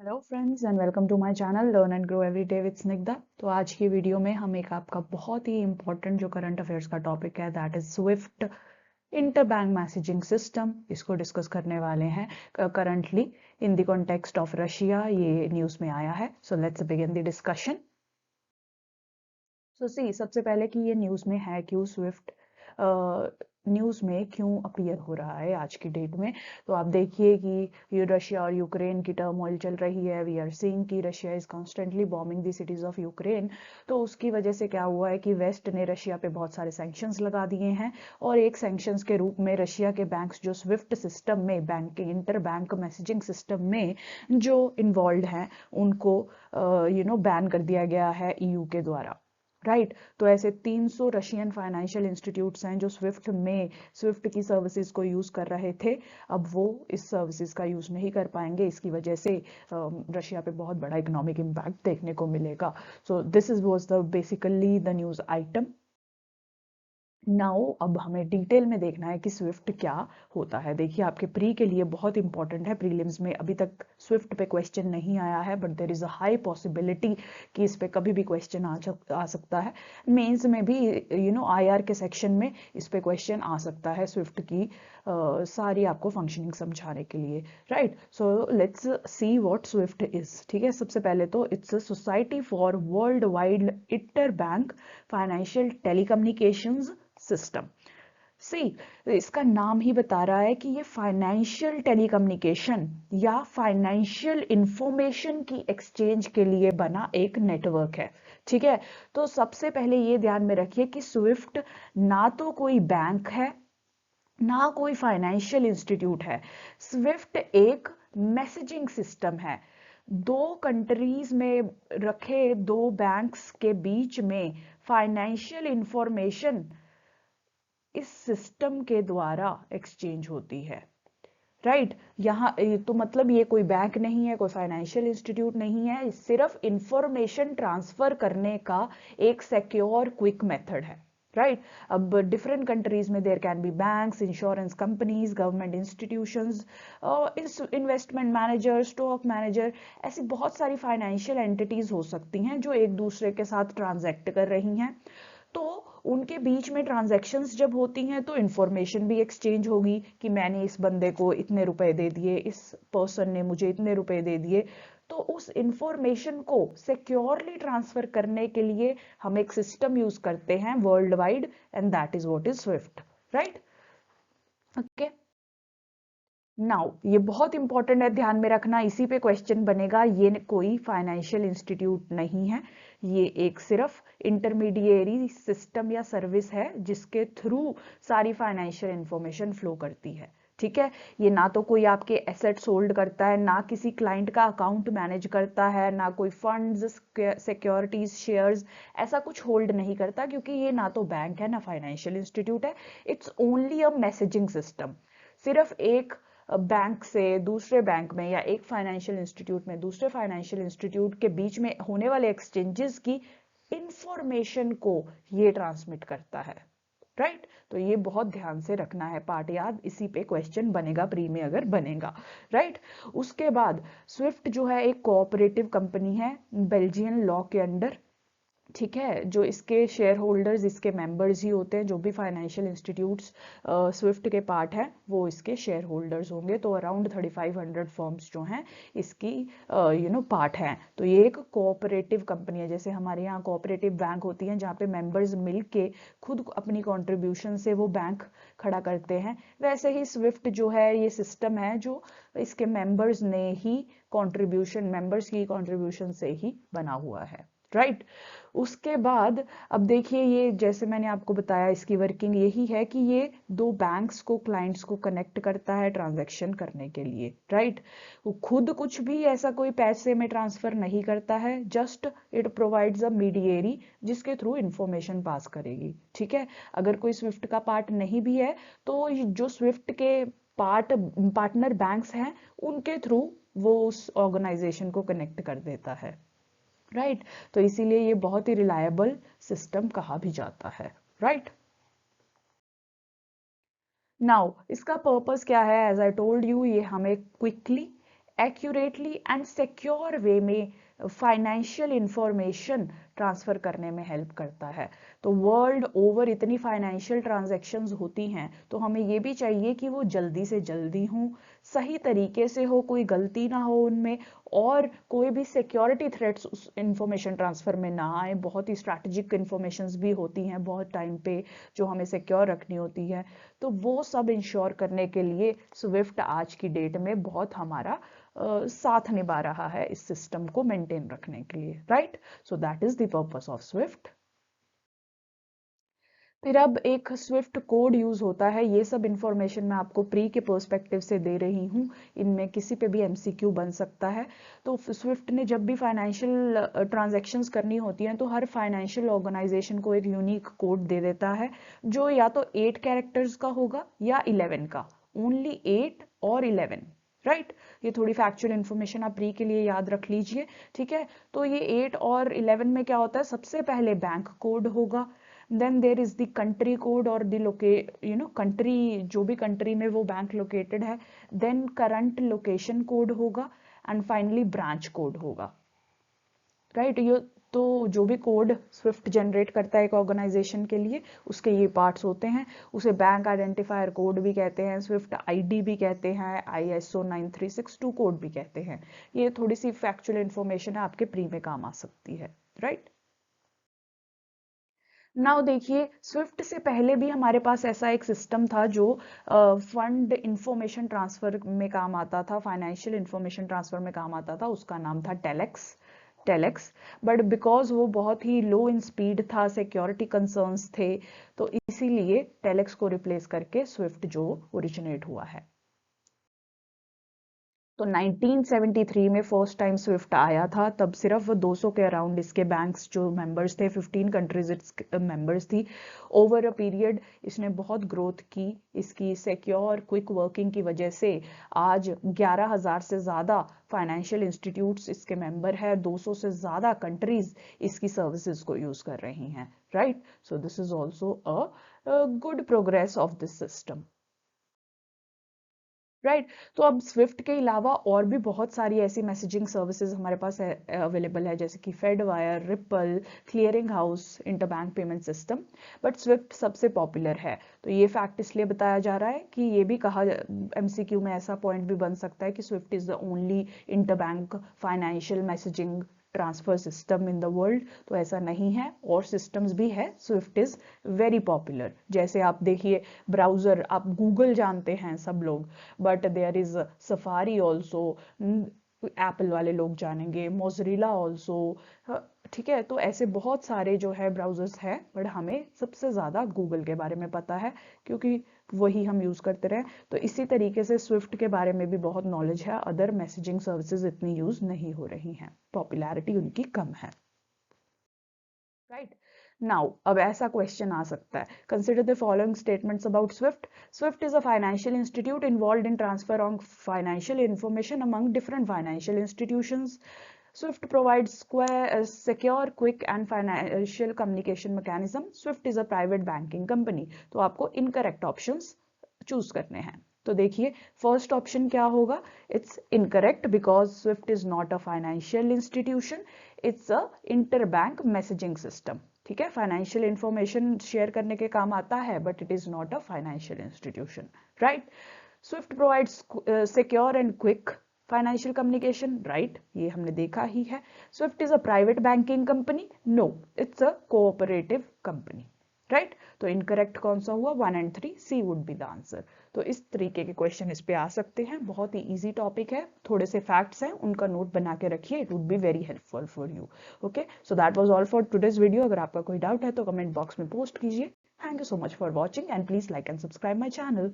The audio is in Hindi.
Hello friends and welcome to my channel learn and grow every day with Snigdha. तो आज की वीडियो में हम एक आपका बहुत ही इंपॉर्टेंट जो करंट अफेयर्स का टॉपिक है that is SWIFT inter bank messaging system, इसको डिस्कस करने वाले हैं currently in the context of Russia. ये न्यूज़ में आया है, so let's begin the discussion. सबसे पहले कि ये न्यूज़ में है क्यों, स्विफ्ट न्यूज़ में क्यों अपीयर हो रहा है आज की डेट में। तो आप देखिए कि ये रशिया और यूक्रेन की टर्मोइल चल रही है। वी आर सीइंग कि Russia is constantly bombing the cities of Ukraine. तो उसकी वजह से क्या हुआ है कि वेस्ट ने रशिया पे बहुत सारे सैंक्शंस लगा दिए हैं, और एक सैंक्शंस के रूप में रशिया के बैंक्स जो स्विफ्ट सिस्टम में, banking inter bank messaging system में जो इन्वॉल्व हैं, उनको बैन कर दिया गया है ईयू के द्वारा। राइट तो ऐसे 300 रशियन फाइनेंशियल इंस्टीट्यूट्स हैं जो स्विफ्ट की सर्विसेज को यूज़ कर रहे थे। अब वो इस सर्विसेज का यूज़ नहीं कर पाएंगे। इसकी वजह से रशिया पे बहुत बड़ा इकोनॉमिक इम्पैक्ट देखने को मिलेगा। So this is was the basically the news item. Now अब हमें डिटेल में देखना है कि स्विफ्ट क्या होता है। देखिए, आपके प्री के लिए बहुत इंपॉर्टेंट है। प्रीलिम्स में अभी तक स्विफ्ट पे क्वेश्चन नहीं आया है, but there is a high possibility कि इस पे कभी भी क्वेश्चन आ सकता है। मेंस में भी आईआर के सेक्शन में इस पे क्वेश्चन आ सकता है स्विफ्ट की सारी आपको फंक्शनिंग समझाने के लिए। Right, so let's see what swift is. ठीक है, सबसे पहले तो it's a society for world wide inter bank financial telecommunications system. See, इसका नाम ही बता रहा है कि ये फाइनेंशियल टेलीकम्युनिकेशन या फाइनेंशियल इंफॉर्मेशन की एक्सचेंज के लिए बना एक नेटवर्क है। ठीक है, तो सबसे पहले ये ध्यान में रखिए कि स्विफ्ट ना तो कोई बैंक है, ना कोई फाइनेंशियल इंस्टीट्यूट है। स्विफ्ट एक मैसेजिंग सिस्टम है। दो कंट्रीज में रखे दो बैंक्स के बीच में फाइनेंशियल इंफॉर्मेशन इस सिस्टम के द्वारा एक्सचेंज होती है। राइट, यहाँ तो मतलब ये कोई बैंक नहीं है, कोई फाइनेंशियल इंस्टीट्यूट नहीं है, सिर्फ इंफॉर्मेशन ट्रांसफर करने का एक सिक्योर क्विक मेथड है। राइट, अब डिफरेंट कंट्रीज में there can be banks, insurance companies, government institutions, investment manager, stock manager, ऐसी बहुत सारी फाइनेंशियल एंटिटीज हो सकती हैं जो एक दूसरे के साथ ट्रांजैक्ट कर रही हैं। तो उनके बीच में ट्रांजैक्शंस जब होती हैं तो इंफॉर्मेशन भी एक्सचेंज होगी कि मैंने इस बंदे को इतने रुपए दे दिए, इस पर्सन ने मुझे इतने रुपए दे दिए। तो उस इंफॉर्मेशन को सिक्योरली ट्रांसफर करने के लिए हम एक सिस्टम यूज करते हैं world wide, and that is what is Swift. Right, okay. Now ये बहुत इंपॉर्टेंट है, ध्यान में रखना, इसी पे क्वेश्चन बनेगा। ये कोई फाइनेंशियल इंस्टीट्यूट नहीं है, ये एक सिर्फ इंटरमीडिएरी सिस्टम या सर्विस है जिसके थ्रू सारी फाइनेंशियल इंफॉर्मेशन फ्लो करती है। ठीक है, ये ना तो कोई आपके एसेट्स होल्ड करता है, ना किसी क्लाइंट का अकाउंट मैनेज करता है, ना कोई फंड्स, सिक्योरिटीज, शेयर्स, ऐसा कुछ होल्ड नहीं करता, क्योंकि ये ना तो बैंक है ना फाइनेंशियल इंस्टीट्यूट है। It's only a messaging system. सिर्फ एक बैंक से दूसरे बैंक में या एक फाइनेंशियल इंस्टीट्यूट में दूसरे फाइनेंशियल इंस्टीट्यूट के बीच में होने वाले एक्सचेंजेस की इंफॉर्मेशन को ये ट्रांसमिट करता है। राइट, तो ये बहुत ध्यान से रखना है, पार्ट याद, इसी पे क्वेश्चन बनेगा प्री में अगर बनेगा। राइट, उसके बाद स्विफ्ट जो है एक कोऑपरेटिव कंपनी है बेल्जियन लॉ के अंडर। ठीक है, जो इसके शेयर होल्डर्स इसके मेंबर्स ही होते हैं, जो भी फाइनेंशियल इंस्टीट्यूट्स स्विफ्ट के पार्ट हैं वो इसके शेयर होल्डर्स होंगे। तो अराउंड 3500 फर्म्स जो हैं इसकी पार्ट हैं। तो ये एक कोऑपरेटिव कंपनी है, जैसे हमारे यहाँ कोऑपरेटिव बैंक होती हैं जहाँ पे मेंबर्स मिल के खुद अपनी कॉन्ट्रीब्यूशन से वो बैंक खड़ा करते हैं, वैसे ही स्विफ्ट जो है ये सिस्टम है जो इसके मेंबर्स ने ही मेंबर्स की कॉन्ट्रीब्यूशन से ही बना हुआ है। राइट, उसके बाद अब देखिए, ये जैसे मैंने आपको बताया इसकी वर्किंग यही है कि ये दो बैंक्स को, क्लाइंट्स को कनेक्ट करता है ट्रांजैक्शन करने के लिए। राइट, वो खुद कुछ भी ऐसा कोई पैसे में ट्रांसफर नहीं करता है, जस्ट इट प्रोवाइड्स अ मीडिएरी जिसके थ्रू इंफॉर्मेशन पास करेगी। ठीक है, अगर कोई स्विफ्ट का पार्ट नहीं भी है तो जो स्विफ्ट के पार्टनर बैंक्स हैं उनके थ्रू वो उस ऑर्गेनाइजेशन को कनेक्ट कर देता है। राइट, तो इसीलिए ये बहुत ही रिलायबल सिस्टम कहा भी जाता है। राइट, नाउ इसका पर्पस क्या है, एज आई टोल्ड यू, ये हमें क्विकली एक्यूरेटली एंड सिक्योर वे में फाइनेंशियल इंफॉर्मेशन ट्रांसफर करने में हेल्प करता है। तो वर्ल्ड ओवर इतनी फाइनेंशियल ट्रांजैक्शंस होती हैं, तो हमें ये भी चाहिए कि वो जल्दी से जल्दी हों, सही तरीके से हो, कोई गलती ना हो उनमें, और कोई भी सिक्योरिटी थ्रेट्स उस इंफॉर्मेशन ट्रांसफर में ना आए। बहुत ही स्ट्रैटेजिक इंफॉर्मेशंस भी होती हैं बहुत टाइम पे जो हमें सिक्योर रखनी होती है। तो वो सब इंश्योर करने के लिए स्विफ्ट आज की डेट में बहुत हमारा साथ निभा रहा है इस सिस्टम को मेंटेन रखने के लिए, right. So that is the purpose of Swift. फिर अब एक स्विफ्ट कोड यूज होता है। ये सब इंफॉर्मेशन मैं आपको प्री के पर्सपेक्टिव से दे रही हूँ, इनमें किसी पे भी एमसीक्यू बन सकता है। तो स्विफ्ट ने जब भी फाइनेंशियल ट्रांजैक्शंस करनी होती हैं, तो हर फाइनेंशियल ऑर्गेनाइजेशन को एक यूनिक कोड दे देता है, जो या तो 8 कैरेक्टर्स का होगा या 11 का, ओनली 8 और 11, राइट। ये थोड़ी फैक्चुअल इंफॉर्मेशन आप प्री के लिए याद रख लीजिए, ठीक है। तो ये 8 और 11 में क्या होता है, सबसे पहले बैंक कोड होगा, then there is the country code और द कंट्री, जो भी कंट्री में वो बैंक लोकेटेड है, देन करंट लोकेशन कोड होगा, एंड फाइनली ब्रांच कोड होगा, राइट। ये तो जो भी कोड स्विफ्ट जनरेट करता है एक ऑर्गेनाइजेशन के लिए, उसके ये पार्ट्स होते हैं। उसे बैंक आइडेंटिफायर कोड भी कहते हैं, स्विफ्ट आईडी भी कहते हैं, ISO 9362 कोड भी कहते हैं। ये थोड़ी सी फैक्चुअल इंफॉर्मेशन है, आपके प्री में काम आ सकती है, राइट। नाउ देखिए, स्विफ्ट से पहले भी हमारे पास ऐसा एक सिस्टम था जो फंड इंफॉर्मेशन ट्रांसफर में काम आता था, फाइनेंशियल इंफॉर्मेशन ट्रांसफर में काम आता था। उसका नाम था टेलेक्स। बट बिकॉज वो बहुत ही लो इन स्पीड था, सिक्योरिटी कंसर्न्स थे, तो इसीलिए टेलेक्स को रिप्लेस करके स्विफ्ट जो ओरिजिनेट हुआ है। तो 1973 में फर्स्ट टाइम स्विफ्ट आया था, तब सिर्फ 200 के अराउंड इसके बैंक्स जो मेंबर्स थे, 15 कंट्रीज मेंबर्स थी। ओवर अ पीरियड इसने बहुत ग्रोथ की, इसकी सिक्योर क्विक वर्किंग की वजह से आज 11,000 से ज़्यादा फाइनेंशियल इंस्टीट्यूट्स इसके मेंबर है, 200 से ज़्यादा कंट्रीज इसकी सर्विसेज को यूज कर रही हैं, right. So this is also a good progress of this system, right. तो अब स्विफ्ट के अलावा और भी बहुत सारी ऐसी मैसेजिंग सर्विसेज हमारे पास अवेलेबल है, जैसे कि फेडवायर, ripple, clearing house, interbank payment system, but Swift सबसे पॉपुलर है। तो ये फैक्ट इसलिए बताया जा रहा है कि ये भी कहा, एमसीक्यू में ऐसा पॉइंट भी बन सकता है कि Swift is the only interbank financial messaging transfer system in the world. तो ऐसा नहीं है, और सिस्टम्स भी है। SWIFT is very popular. जैसे आप देखिए, ब्राउजर, आप गूगल जानते हैं सब लोग, but there is Safari also, Apple वाले लोग जानेंगे, मोजरिला ऑल्सो, ठीक है। तो ऐसे बहुत सारे जो है ब्राउजर्स हैं, बट हमें सबसे ज़्यादा गूगल के बारे में पता है, क्योंकि वही हम यूज़ करते रहे। तो इसी तरीके से स्विफ्ट के बारे में भी बहुत नॉलेज है, अदर मैसेजिंग सर्विसेज इतनी यूज़ नहीं हो रही हैं, पॉपुलैरिटी उनकी कम है, राइट। नाउ अब ऐसा क्वेश्चन आ सकता है, consider the following statements about Swift. Swift is a financial institute involved in transfer of financial information among different financial institutions. Swift provides secure, quick and financial communication mechanism. Swift is a private banking company. तो आपको incorrect options choose करने हैं। तो देखिए, फर्स्ट ऑप्शन क्या होगा, it's incorrect because Swift is not a financial institution, it's a interbank messaging system, ठीक है। फाइनेंशियल इंफॉर्मेशन शेयर करने के काम आता है, but it is not a financial institution, right. SWIFT provides secure and quick financial communication, right, ये हमने देखा ही है। SWIFT is a private banking company, no, it's a cooperative company, right. तो इनकरेक्ट कौन सा हुआ, 1 and 3, C would be the answer. तो इस तरीके के क्वेश्चन इस पे आ सकते हैं, बहुत ही इजी टॉपिक है, थोड़े से फैक्ट्स हैं, उनका नोट बना के रखिए, it would be very helpful for you. Okay, so that was all for today's video. अगर आपका कोई डाउट है तो कमेंट बॉक्स में पोस्ट कीजिए। Thank you so much for watching, and please like and subscribe my channel.